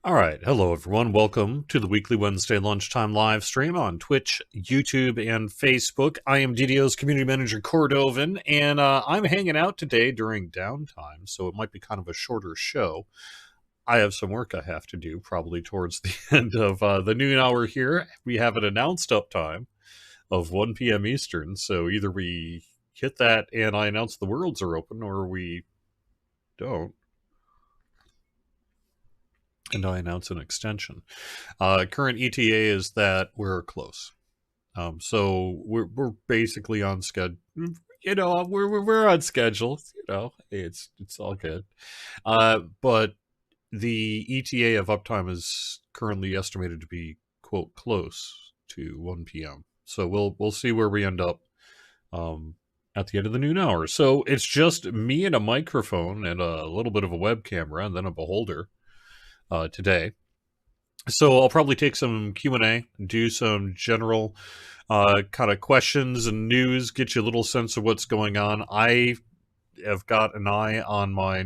All right. Hello, everyone. Welcome to the weekly Wednesday lunchtime live stream on Twitch, YouTube, and Facebook. I am DDO's Community Manager Cordovan, and I'm hanging out today during downtime, so it might be kind of a shorter show. I have some work I have to do, probably towards the end of the noon hour here. We have an announced uptime of 1 p.m. Eastern, so either we hit that and I announce the worlds are open, or we don't and I announce an extension. Current ETA is that we're close. So we're basically on schedule. You know, we're on schedule. You know, it's all good. But the ETA of uptime is currently estimated to be quote close to 1 p.m. So we'll see where we end up at the end of the noon hour. So it's just me and a microphone and a little bit of a web camera and then a beholder today. So I'll probably take some Q&A, do some general kind of questions and news, get you a little sense of what's going on. I have got an eye on my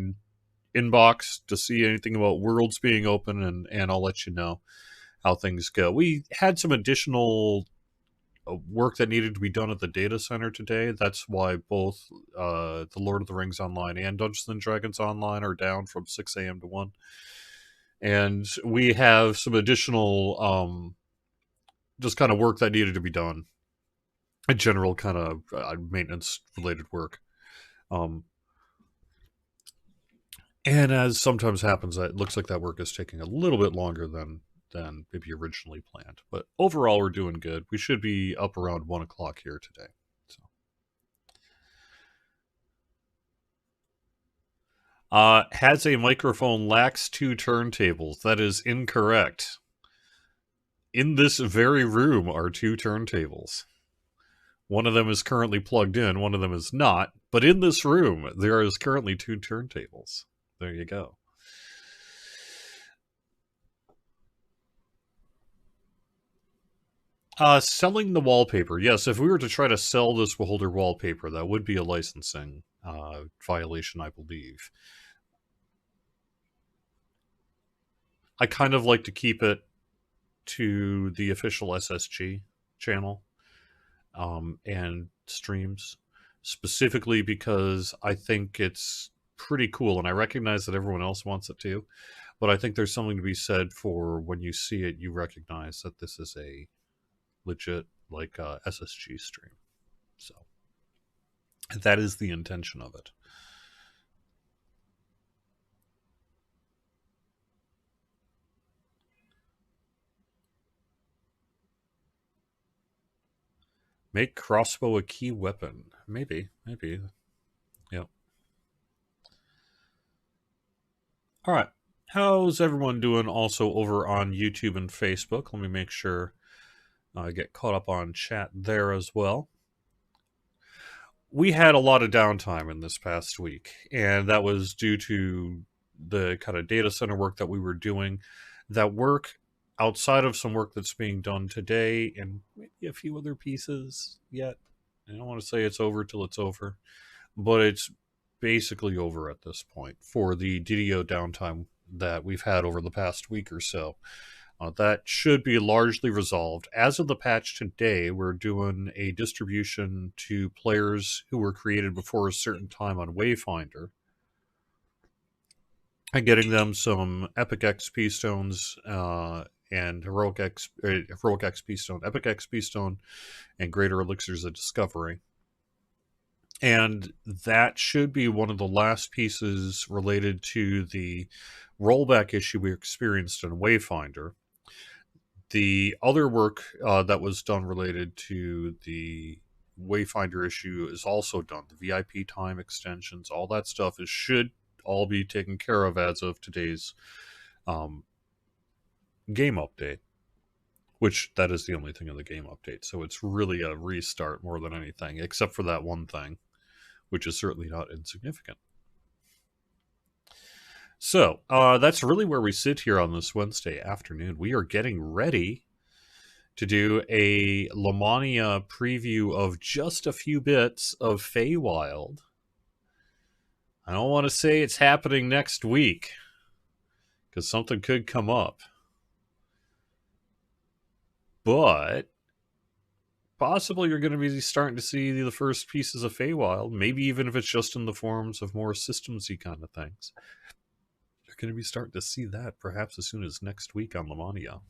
inbox to see anything about worlds being open, and I'll let you know how things go. We had some additional work that needed to be done at the data center today. That's why both the Lord of the Rings Online and Dungeons & Dragons Online are down from 6 a.m. to 1. And we have some additional just kind of work that needed to be done, a general kind of maintenance related work, and as sometimes happens, it looks like that work is taking a little bit longer than maybe originally planned, but overall we're doing good. We should be up around 1 o'clock here today. Has a microphone, lacks 2 turntables. That is incorrect. In this very room are 2 turntables. One of them is currently plugged in, one of them is not. But in this room, there is currently 2 turntables. There you go. Selling the wallpaper. Yes, if we were to try to sell this beholder wallpaper, that would be a licensing violation, I believe. I kind of like to keep it to the official SSG channel and streams, specifically because I think it's pretty cool, and I recognize that everyone else wants it too, but I think there's something to be said for when you see it, you recognize that this is a legit, like, SSG stream. So that is the intention of it. Make crossbow a key weapon. Maybe. Yep. All right. How's everyone doing also over on YouTube and Facebook? Let me make sure I get caught up on chat there as well. We had a lot of downtime in this past week, and that was due to the kind of data center work that we were doing. That work, outside of some work that's being done today and maybe a few other pieces yet. I don't want to say it's over till it's over, but it's basically over at this point for the DDO downtime that we've had over the past week or so. That should be largely resolved. As of the patch today, we're doing a distribution to players who were created before a certain time on Wayfinder, and getting them some Epic XP stones and Heroic XP stone, Epic XP stone, and Greater Elixirs of Discovery. And that should be one of the last pieces related to the rollback issue we experienced in Wayfinder. The other work that was done related to the Wayfinder issue is also done. The VIP time extensions, all that stuff should all be taken care of as of today's game update, which that is the only thing in the game update. So it's really a restart more than anything, except for that one thing, which is certainly not insignificant. So that's really where we sit here on this Wednesday afternoon. We are getting ready to do a Lamania preview of just a few bits of Feywild. I don't want to say it's happening next week, because something could come up. But possibly you're going to be starting to see the first pieces of Feywild, maybe even if it's just in the forms of more systemsy kind of things. You're going to be starting to see that perhaps as soon as next week on Lamania.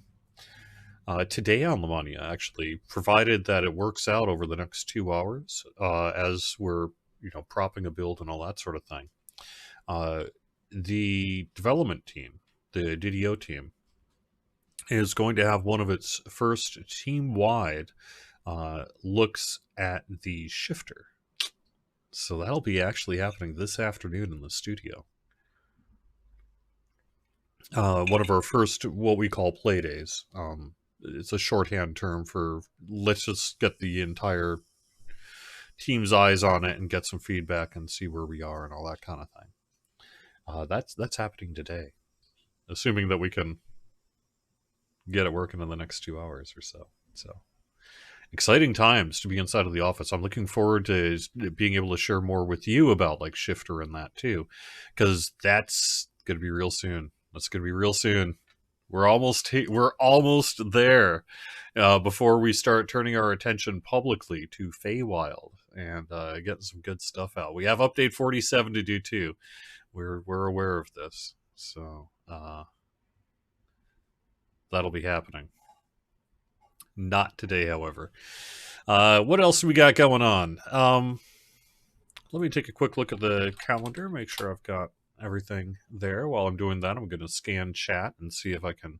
Today on Lamania, actually, provided that it works out over the next 2 hours, as we're propping a build and all that sort of thing. The development team, the DDO team, is going to have one of its first team-wide looks at the shifter. So that'll be actually happening this afternoon in the studio. One of our first, what we call play days. It's a shorthand term for let's just get the entire team's eyes on it and get some feedback and see where we are and all that kind of thing. That's happening today, assuming that we can get it working in the next 2 hours or so. So exciting times to be inside of the office. I'm looking forward to being able to share more with you about like Shifter and that too, because that's going to be real soon. That's going to be real soon. We're almost there before we start turning our attention publicly to Feywild and getting some good stuff out. We have update 47 to do too. We're aware of this, so that'll be happening. Not today, however. What else do we got going on? Let me take a quick look at the calendar, make sure I've got everything there. While I'm doing that, I'm going to scan chat and see if I can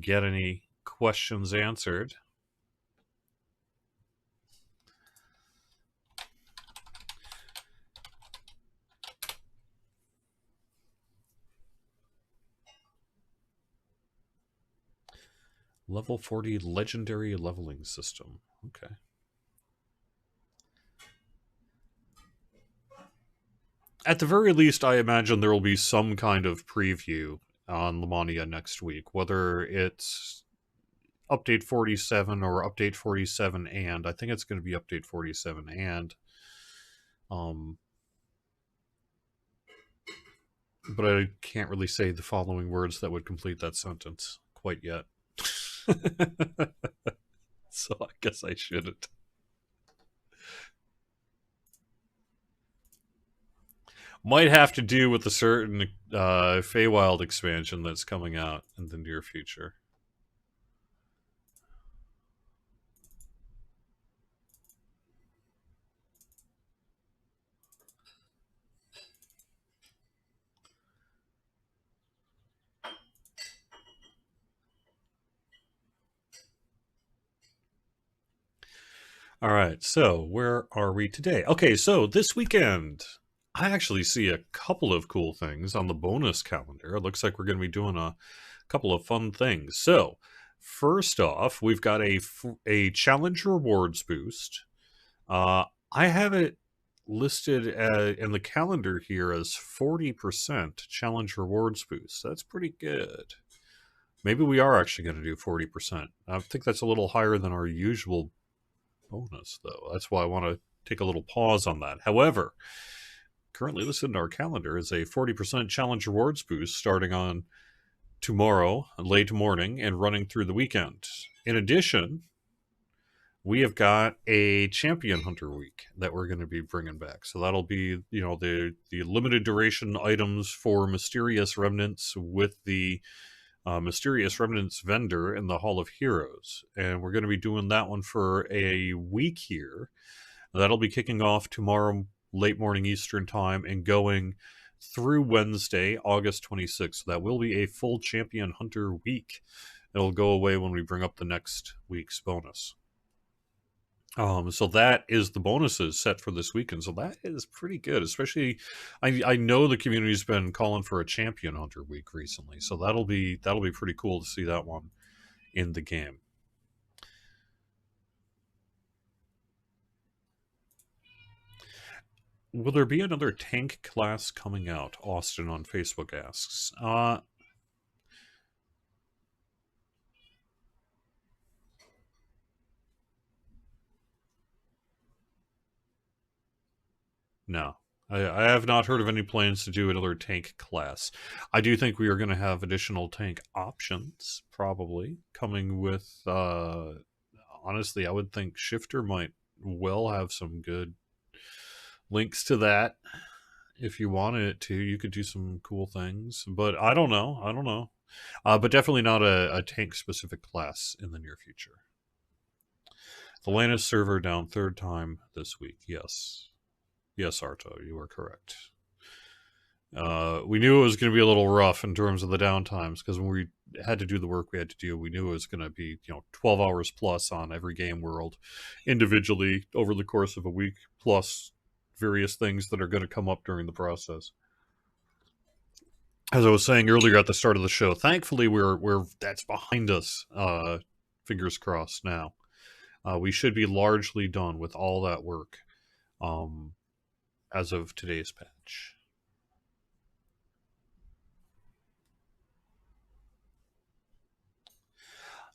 get any questions answered. Level 40 legendary leveling system. Okay. At the very least, I imagine there will be some kind of preview on Lamania next week, whether it's update 47 or update 47 and I think it's going to be update 47 and but I can't really say the following words that would complete that sentence quite yet. So I guess I shouldn't. Might have to do with a certain Feywild expansion that's coming out in the near future. All right, so where are we today? Okay, so this weekend, I actually see a couple of cool things on the bonus calendar. It looks like we're going to be doing a couple of fun things. So, first off, we've got a challenge rewards boost. I have it listed in the calendar here as 40% challenge rewards boost. That's pretty good. Maybe we are actually going to do 40%. I think that's a little higher than our usual bonus, though. That's why I want to take a little pause on that. However, currently listed in our calendar is a 40% challenge rewards boost starting on tomorrow, late morning, and running through the weekend. In addition, we have got a champion hunter week that we're going to be bringing back. So that'll be, the limited duration items for Mysterious Remnants with the Mysterious Remnants vendor in the Hall of Heroes. And we're going to be doing that one for a week here. That'll be kicking off tomorrow, late morning Eastern time, and going through Wednesday, August 26th. So that will be a full champion hunter week. It'll go away when we bring up the next week's bonus. So that is the bonuses set for this weekend. So that is pretty good, especially I know the community's been calling for a champion hunter week recently. So that'll be pretty cool to see that one in the game. Will there be another tank class coming out? Austin on Facebook asks. No. I have not heard of any plans to do another tank class. I do think we are going to have additional tank options, probably, coming with, honestly, I would think Shifter might well have some good links to that. If you wanted it to, you could do some cool things. But I don't know. I don't know. But definitely not a tank-specific class in the near future. The Lannis server down 3rd time this week. Yes. Yes, Arto, you are correct. We knew it was going to be a little rough in terms of the downtimes, because when we had to do the work we had to do, we knew it was going to be 12 hours plus on every game world individually over the course of a week, plus various things that are going to come up during the process. As I was saying earlier at the start of the show, thankfully we're that's behind us. Fingers crossed now. We should be largely done with all that work as of today's patch.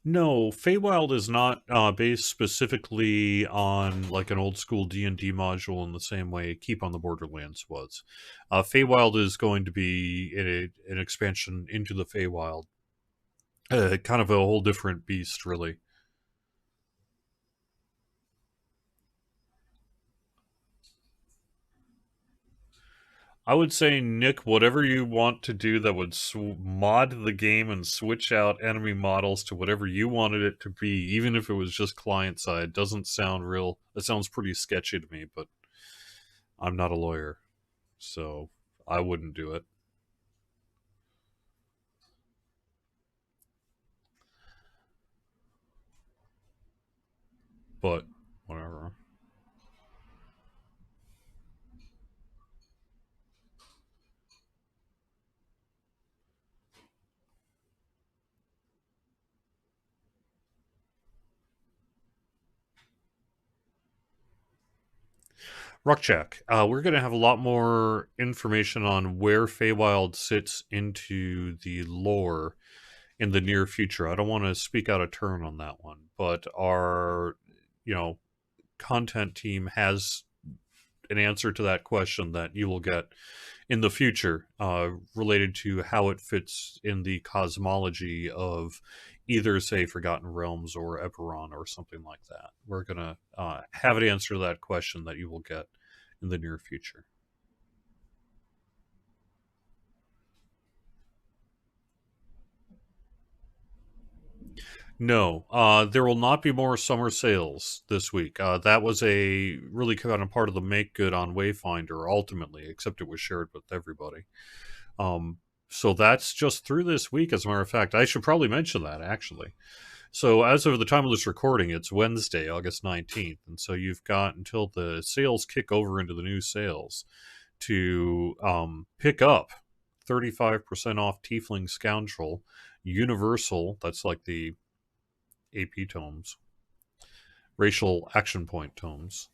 No, Feywild is not based specifically on like an old school D&D module in the same way Keep on the Borderlands was. Feywild is going to be an expansion into the Feywild. Kind of a whole different beast, really. I would say, Nick, whatever you want to do that would mod the game and switch out enemy models to whatever you wanted it to be, even if it was just client-side, doesn't sound real. It sounds pretty sketchy to me, but I'm not a lawyer, so I wouldn't do it. But, whatever. Ruckjack, we're going to have a lot more information on where Feywild sits into the lore in the near future. I don't want to speak out of turn on that one, but our, content team has an answer to that question that you will get in the future related to how it fits in the cosmology of either, say, Forgotten Realms or Eberron or something like that. We're going to have an answer to that question that you will get in the near future. No, there will not be more summer sales this week. That was a really kind of part of the make good on Wayfinder ultimately, except it was shared with everybody. So that's just through this week, as a matter of fact. I should probably mention that, actually. So as of the time of this recording, it's Wednesday, August 19th. And so you've got until the sales kick over into the new sales to pick up 35% off Tiefling Scoundrel, Universal, that's like the AP tomes, Racial Action Point tomes,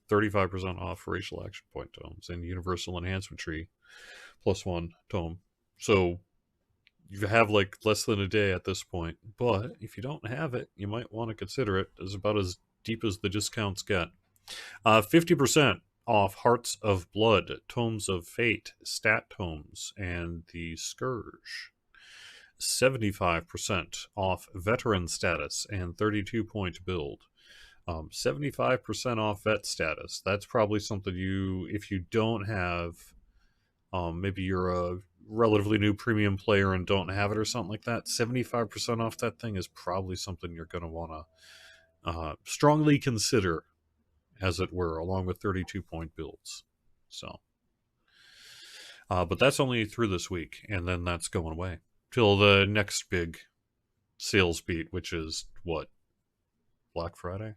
35% off Racial Action Point tomes, and Universal Enhancement Tree +1 tome. So you have like less than a day at this point, but if you don't have it, you might want to consider it. It's about as deep as the discounts get. 50% off Hearts of Blood, Tomes of Fate, Stat Tomes, and the Scourge. 75% off Veteran Status and 32-point build. 75% off Vet Status. That's probably something if you don't have, maybe you're a relatively new premium player and don't have it or something like that, 75% off that thing is probably something you're going to want to strongly consider, as it were, along with 32-point builds. So, but that's only through this week, and then that's going away till the next big sales beat, which is what, Black Friday?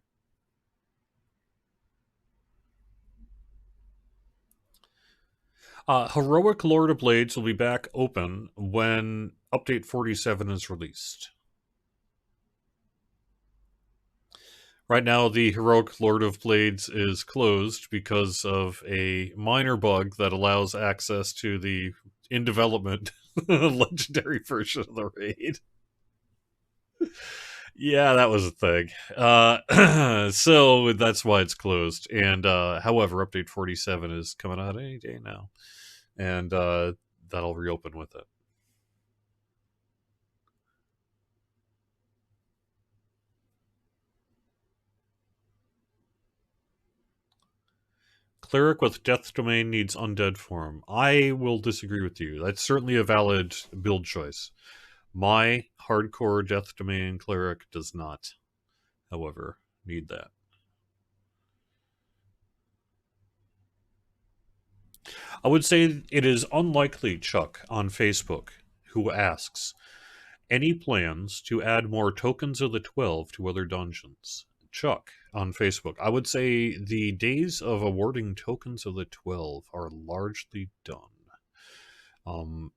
Heroic Lord of Blades will be back open when Update 47 is released. Right now, the Heroic Lord of Blades is closed because of a minor bug that allows access to the in-development legendary version of the raid. Yeah, that was a thing. So that's why it's closed. And however, update 47 is coming out any day now, and that'll reopen with it. Cleric with Death Domain needs Undead form. I will disagree with you. That's certainly a valid build choice. My hardcore Death Domain Cleric does not, however, need that. I would say it is unlikely, Chuck, on Facebook, who asks, any plans to add more tokens of the 12 to other dungeons? Chuck on Facebook. I would say the days of awarding tokens of the 12 are largely done. Um,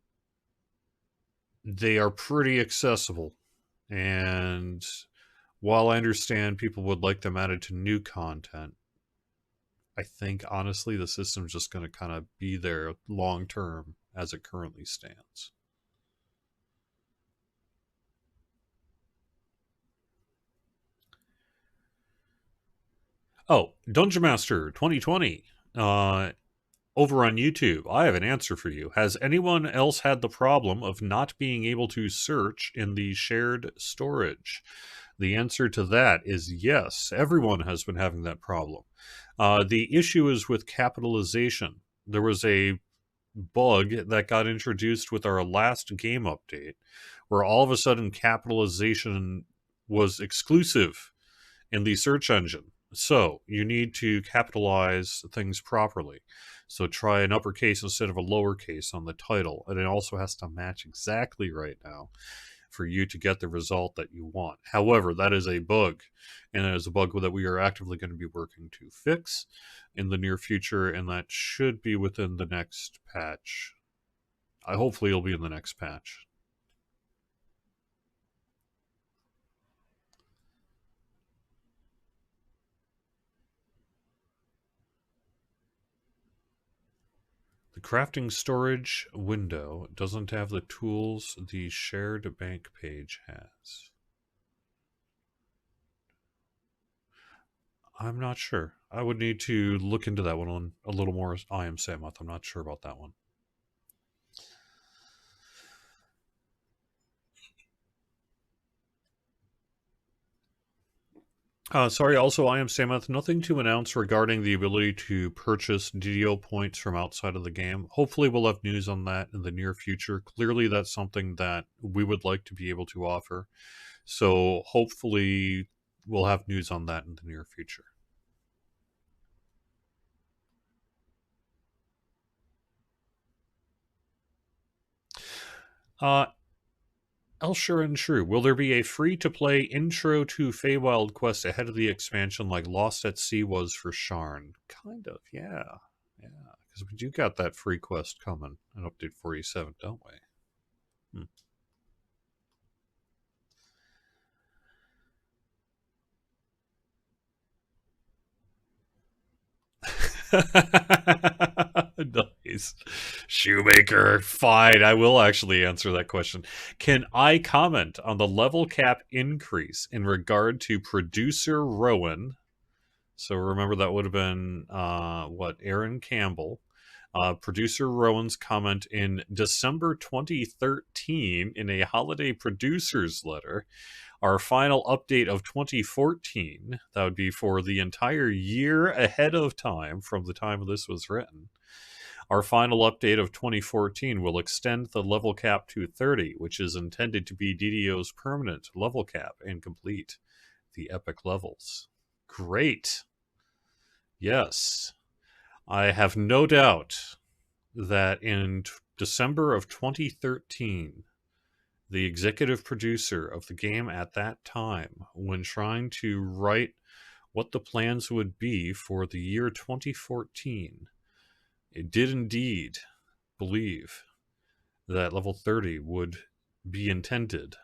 they are pretty accessible. And while I understand people would like them added to new content, I think honestly the system's just going to kind of be there long term as it currently stands. Oh, Dungeon Master 2020. Over on YouTube, I have an answer for you. Has anyone else had the problem of not being able to search in the shared storage? The answer to that is yes. Everyone has been having that problem. The issue is with capitalization. There was a bug that got introduced with our last game update where all of a sudden capitalization was exclusive in the search engine. So you need to capitalize things properly. So try an uppercase instead of a lowercase on the title. And it also has to match exactly right now for you to get the result that you want. However, that is a bug. And it is a bug that we are actively going to be working to fix in the near future. And that should be within the next patch. Hopefully it'll be in the next patch. The crafting storage window doesn't have the tools the shared bank page has. I'm not sure. I would need to look into that one a little more. I am Samoth. I'm not sure about that one. Sorry, also, I am Samoth. Nothing to announce regarding the ability to purchase DDO points from outside of the game. Hopefully, we'll have news on that in the near future. Clearly, that's something that we would like to be able to offer. So, hopefully, we'll have news on that in the near future. Elsher and Shrew, will there be a free-to-play intro to Feywild quest ahead of the expansion like Lost at Sea was for Sharn? Kind of, yeah. Yeah, because we do got that free quest coming in Update 47, don't we? Nice. Shoemaker, fine. I will actually answer that question. Can I comment on the level cap increase in regard to producer Rowan? So remember that would have been Aaron Campbell. Producer Rowan's comment in December 2013 in a holiday producers letter. Our final update of 2014, that would be for the entire year ahead of time from the time this was written. Our final update of 2014 will extend the level cap to 30, which is intended to be DDO's permanent level cap and complete the epic levels. Great. Yes. I have no doubt that in December of 2013, the executive producer of the game at that time, when trying to write what the plans would be for the year 2014, it did indeed believe that level 30 would be intended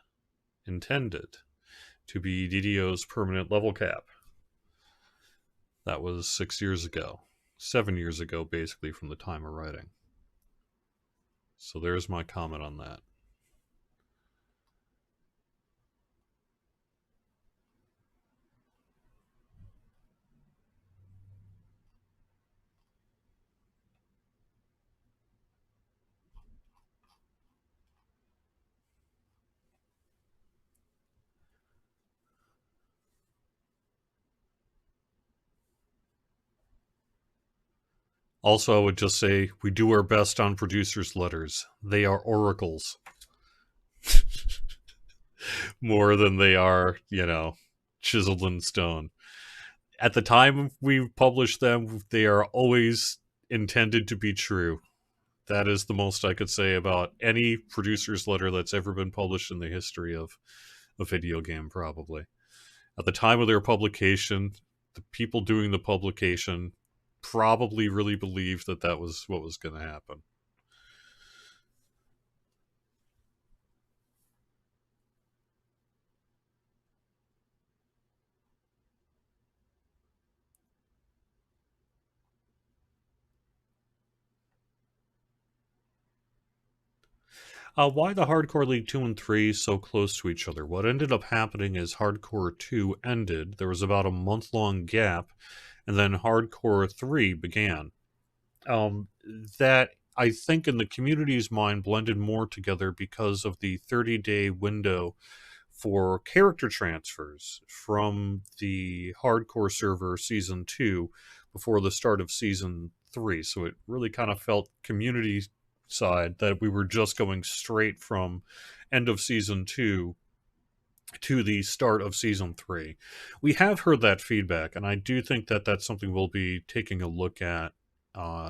to be DDO's permanent level cap. That was 6 years ago. 7 years ago, basically, from the time of writing. So there's my comment on that. Also, I would just say we do our best on producers' letters. They are oracles more than they are, chiseled in stone. At the time we publish them, they are always intended to be true. That is the most I could say about any producer's letter that's ever been published in the history of a video game, probably. At the time of their publication, the people doing the publication probably really believed that that was what was going to happen. Why the Hardcore League 2 and 3 so close to each other? What ended up happening is Hardcore 2 ended. There was about a month-long gap, and then Hardcore 3 began. That, I think, in the community's mind, blended more together because of the 30-day window for character transfers from the Hardcore server Season 2 before the start of Season 3. So it really kind of felt community side that we were just going straight from end of Season 2 to the start of Season 3. We have heard that feedback, and I do think that that's something we'll be taking a look at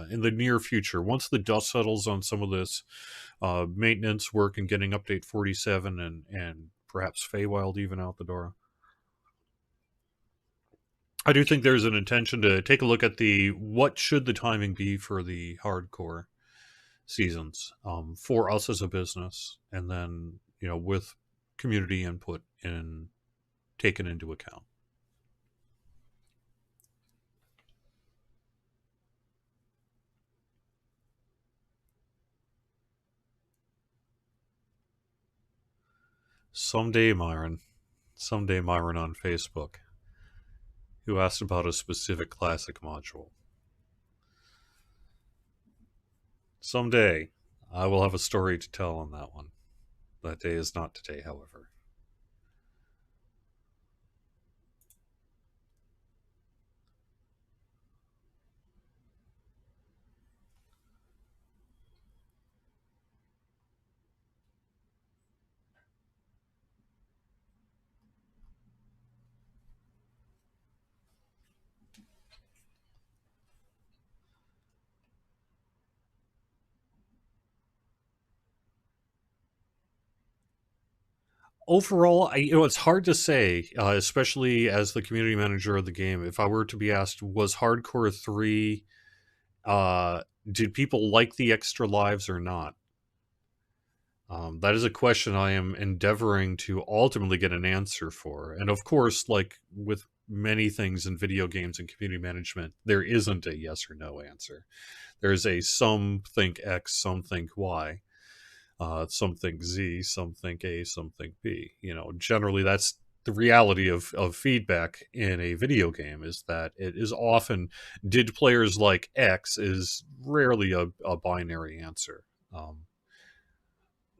in the near future. Once the dust settles on some of this maintenance work and getting Update 47 and perhaps Feywild even out the door, I do think there's an intention to take a look at what should the timing be for the hardcore seasons for us as a business, and then with community input and taken into account. Someday, Myron on Facebook, who asked about a specific classic module. Someday, I will have a story to tell on that one. That day is not today, however. Overall, it's hard to say, especially as the community manager of the game. If I were to be asked, was Hardcore 3, did people like the extra lives or not? That is a question I am endeavoring to ultimately get an answer for. And of course, like with many things in video games and community management, there isn't a yes or no answer. There's a some think X, some think Y. Some think Z, some think A, some think B. Generally that's the reality of feedback in a video game, is that it is often, did players like X, is rarely a binary answer.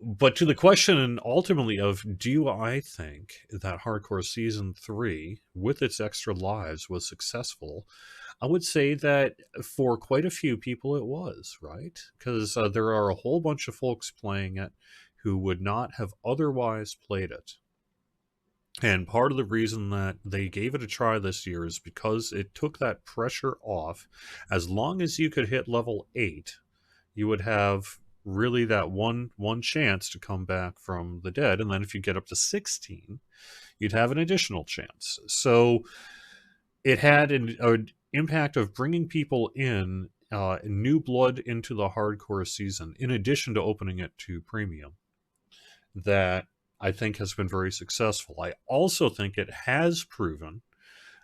But to the question ultimately of, do I think that Hardcore Season 3, with its extra lives, was successful? I would say that for quite a few people it was, right? Because there are a whole bunch of folks playing it who would not have otherwise played it. And part of the reason that they gave it a try this year is because it took that pressure off. As long as you could hit level 8, you would have really that one chance to come back from the dead. And then if you get up to 16, you'd have an additional chance. So it had an impact of bringing people in, new blood into the hardcore season, in addition to opening it to premium, that I think has been very successful. I also think it has proven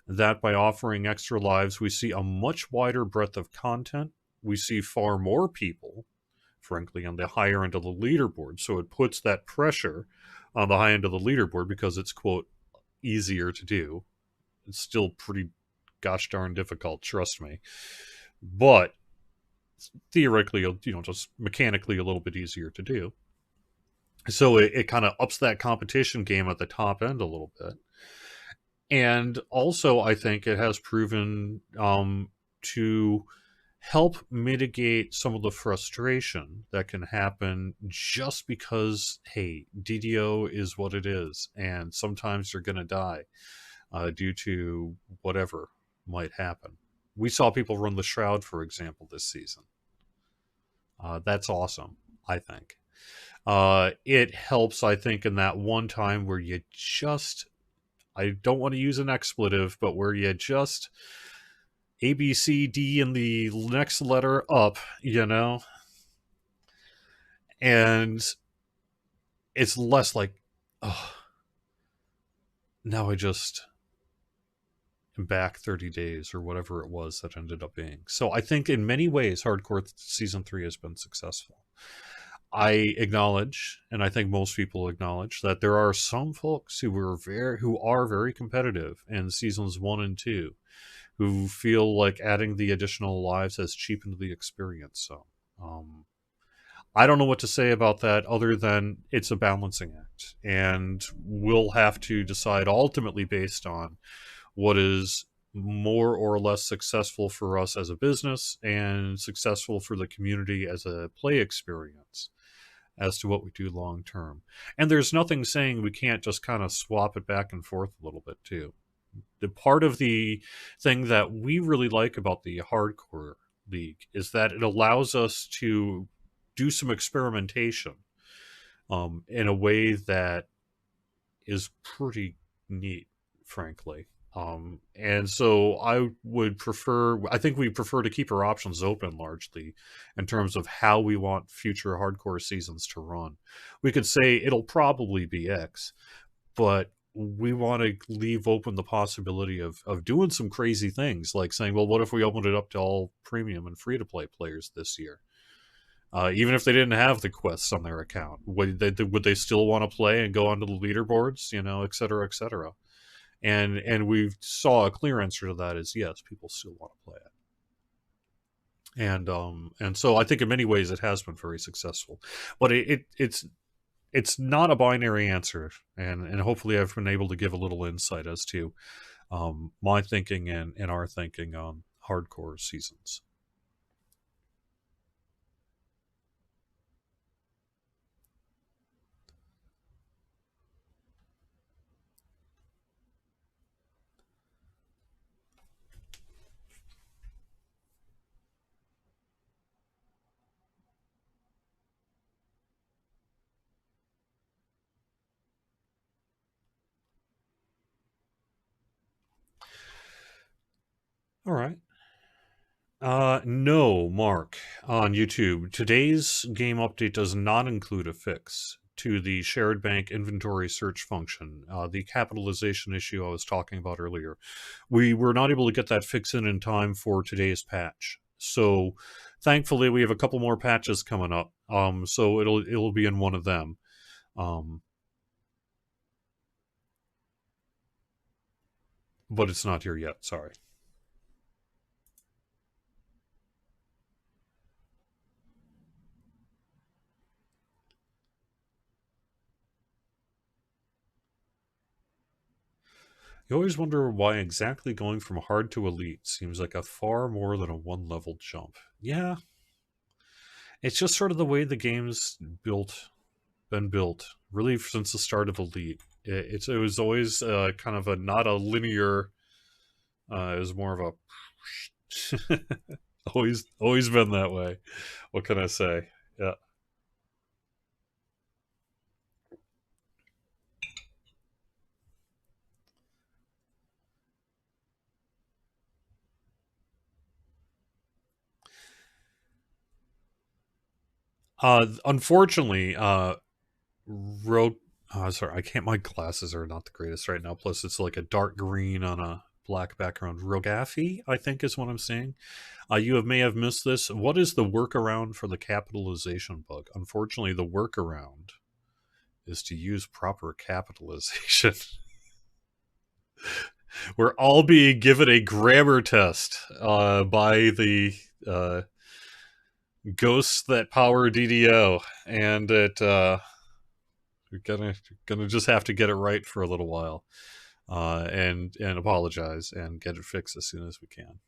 that by offering extra lives, we see a much wider breadth of content. We see far more people, frankly, on the higher end of the leaderboard. So it puts that pressure on the high end of the leaderboard because it's, quote, easier to do. It's still pretty gosh darn difficult, trust me. But theoretically, just mechanically a little bit easier to do. So it kind of ups that competition game at the top end a little bit. And also, I think it has proven to help mitigate some of the frustration that can happen just because, hey, DDO is what it is, and sometimes you're going to die due to whatever might happen. We saw people run the Shroud, for example, this season. That's awesome, I think. It helps, I think, in that one time where you just, I don't want to use an expletive, but where you just A, B, C, D and the next letter up, you know? And it's less like, oh, now I just am back 30 days or whatever it was that ended up being. So I think in many ways, Hardcore Season 3 has been successful. I acknowledge, and I think most people acknowledge, that there are some folks who are very competitive in seasons 1 and 2, who feel like adding the additional lives has cheapened the experience. So, I don't know what to say about that other than it's a balancing act, and we'll have to decide ultimately based on what is more or less successful for us as a business and successful for the community as a play experience as to what we do long term. And there's nothing saying we can't just kind of swap it back and forth a little bit too. The part of the thing that we really like about the Hardcore League is that it allows us to do some experimentation in a way that is pretty neat, frankly. And so I think we prefer to keep our options open largely in terms of how we want future hardcore seasons to run. We could say it'll probably be X, but we want to leave open the possibility of doing some crazy things, like saying, well, what if we opened it up to all premium and free-to-play players this year? Even if they didn't have the quests on their account, would they still want to play and go onto the leaderboards, you know, et cetera, et cetera? And we saw a clear answer to that is yes, people still want to play it. And so I think in many ways it has been very successful. But it's not a binary answer, and hopefully I've been able to give a little insight as to my thinking and our thinking on hardcore seasons. All right. No, Mark, on YouTube. Today's game update does not include a fix to the shared bank inventory search function, the capitalization issue I was talking about earlier. We were not able to get that fix in time for today's patch. So thankfully we have a couple more patches coming up. So it'll be in one of them. But it's not here yet, sorry. You always wonder why exactly going from hard to elite seems like a far more than a one-level jump. Yeah, it's just sort of the way the game's been built, really since the start of Elite. It was always kind of a not a linear. It was more of a always been that way. What can I say? Yeah. Unfortunately, Rogue. Sorry, I can't. My glasses are not the greatest right now. Plus, it's like a dark green on a black background. Rogafi, I think, is what I'm seeing. May have missed this. What is the workaround for the capitalization bug? Unfortunately, the workaround is to use proper capitalization. We're all being given a grammar test by the ghosts that power DDO, and we're gonna just have to get it right for a little while, and apologize and get it fixed as soon as we can.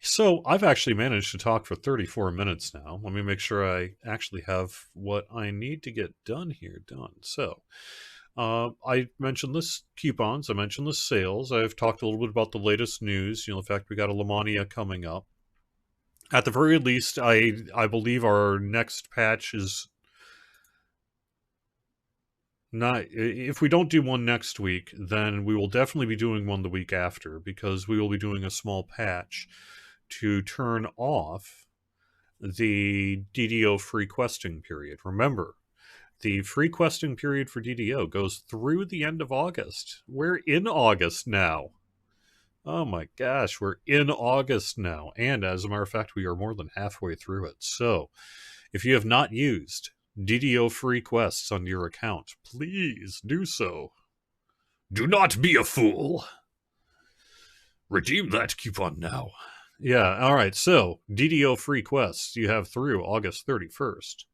So I've actually managed to talk for 34 minutes now. Let me make sure I actually have what I need to get done here done. So I mentioned this coupons. I mentioned the sales. I've talked a little bit about the latest news. You know, the fact we got a Lamania coming up. At the very least, I believe our next patch is not. If we don't do one next week, then we will definitely be doing one the week after, because we will be doing a small patch to turn off the DDO free questing period. Remember, the free questing period for DDO goes through the end of August. We're in August now. Oh my gosh, we're in August now. And as a matter of fact, we are more than halfway through it. So if you have not used DDO free quests on your account, please do so. Do not be a fool. Redeem that coupon now. Yeah, all right. So DDO free quests you have through August 31st.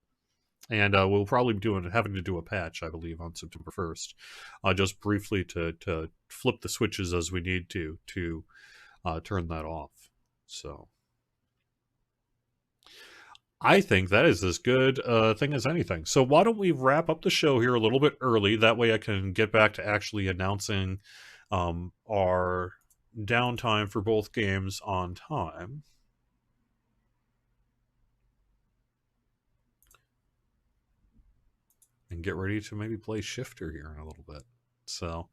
And we'll probably be having to do a patch, I believe, on September 1st, just briefly to flip the switches as we need to turn that off. So I think that is as good a thing as anything. So why don't we wrap up the show here a little bit early? That way I can get back to actually announcing our downtime for both games on time. And get ready to maybe play Shifter here in a little bit. So,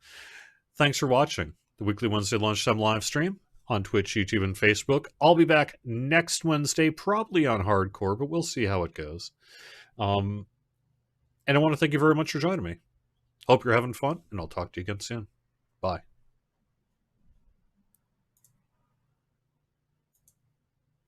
thanks for watching the weekly Wednesday lunchtime live stream on Twitch, YouTube, and Facebook. I'll be back next Wednesday, probably on Hardcore, but we'll see how it goes. And I want to thank you very much for joining me. Hope you're having fun, and I'll talk to you again soon. Bye.